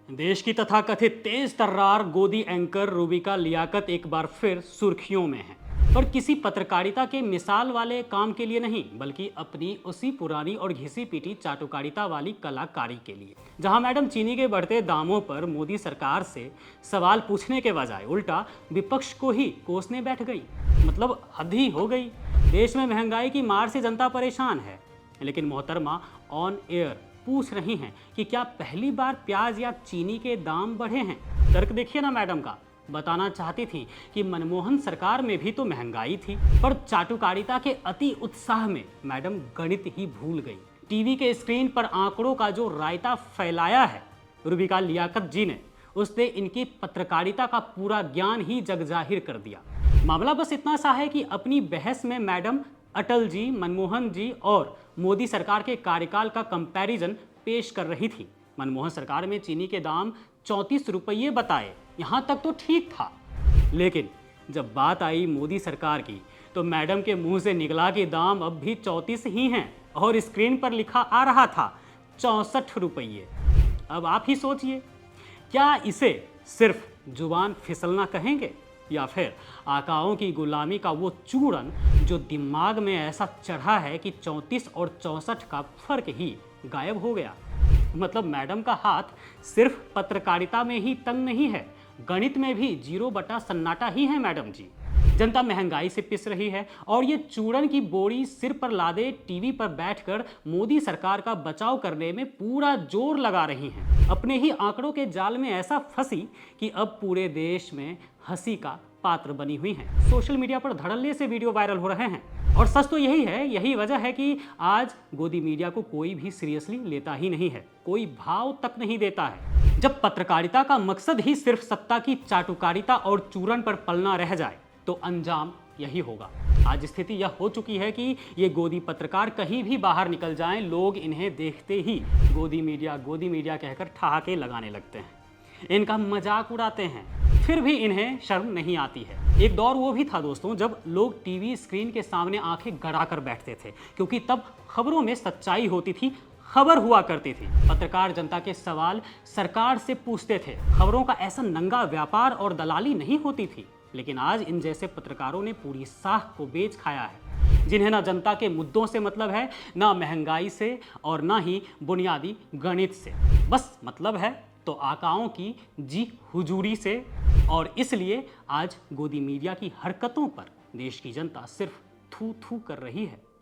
देश की तथाकथित तेज तर्रार गोदी एंकर रूबिका लियाकत एक बार फिर सुर्खियों में है, पर किसी पत्रकारिता के मिसाल वाले काम के लिए नहीं, बल्कि अपनी उसी पुरानी और घिसी पीटी चाटुकारिता वाली कलाकारी के लिए। जहां मैडम चीनी के बढ़ते दामों पर मोदी सरकार से सवाल पूछने के बजाय उल्टा विपक्ष को ही कोसने बैठ गई। मतलब हद ही हो गई। देश में महंगाई की मार से जनता परेशान है, लेकिन मोहतरमा ऑन एयर पूछ रही हैं कि क्या पहली बार प्याज या चीनी के दाम बढ़े हैं। तर्क देखिए ना मैडम का। बताना चाहती थी कि मनमोहन सरकार में भी तो महंगाई थी, पर चाटुकारिता के अति उत्साह में मैडम गणित ही भूल गई। टीवी के स्क्रीन पर आंकड़ों का जो रायता फैलाया है रूबिका लियाकत जी ने, उसने इनकी पत्रकारिता का पूरा ज्ञान ही जगजाहिर कर दिया। मामला बस इतना सा है कि अपनी बहस में मैडम अटल जी, मनमोहन जी और मोदी सरकार के कार्यकाल का कंपैरिजन पेश कर रही थी। मनमोहन सरकार में चीनी के दाम 34 रुपये बताए, यहाँ तक तो ठीक था, लेकिन जब बात आई मोदी सरकार की तो मैडम के मुंह से निकला कि दाम अब भी 34 ही हैं और स्क्रीन पर लिखा आ रहा था 64 रुपये। अब आप ही सोचिए, क्या इसे सिर्फ जुबान फिसलना कहेंगे या फिर आकाओं की गुलामी का वो चूड़न जो दिमाग में ऐसा चढ़ा है कि 34 और 64 का फर्क ही गायब हो गया। मतलब मैडम का हाथ सिर्फ पत्रकारिता में ही तंग नहीं है, गणित में भी 0 बटा सन्नाटा ही है मैडम जी। जनता महंगाई से पिस रही है और ये चूड़न की बोरी सिर पर लादे टीवी पर बैठकर मोदी सरकार का बचाव करने में पूरा जोर लगा रही हैं। अपने ही आंकड़ों के जाल में ऐसा फंसी कि अब पूरे देश में हंसी का पात्र बनी हुई हैं। सोशल मीडिया पर धड़ल्ले से वीडियो वायरल हो रहे हैं और सच तो यही है, यही वजह है कि आज गोदी मीडिया को कोई भी सीरियसली लेता ही नहीं है, कोई भाव तक नहीं देता है। जब पत्रकारिता का मकसद ही सिर्फ सत्ता की चाटुकारिता और चूरन पर पलना रह जाए तो अंजाम यही होगा। आज स्थिति यह हो चुकी है कि ये गोदी पत्रकार कहीं भी बाहर निकल जाएं, लोग इन्हें देखते ही गोदी मीडिया कहकर ठहाके लगाने लगते हैं, इनका मजाक उड़ाते हैं, फिर भी इन्हें शर्म नहीं आती है। एक दौर वो भी था दोस्तों जब लोग टीवी स्क्रीन के सामने आंखें गड़ा कर बैठते थे, क्योंकि तब खबरों में सच्चाई होती थी, खबर हुआ करती थी। पत्रकार जनता के सवाल सरकार से पूछते थे, खबरों का ऐसा नंगा व्यापार और दलाली नहीं होती थी। लेकिन आज इन जैसे पत्रकारों ने पूरी साख को बेच खाया है, जिन्हें ना जनता के मुद्दों से मतलब है, ना महंगाई से और ना ही बुनियादी गणित से। बस मतलब है तो आकाओं की जी हुजूरी से। और इसलिए आज गोदी मीडिया की हरकतों पर देश की जनता सिर्फ थू थू कर रही है।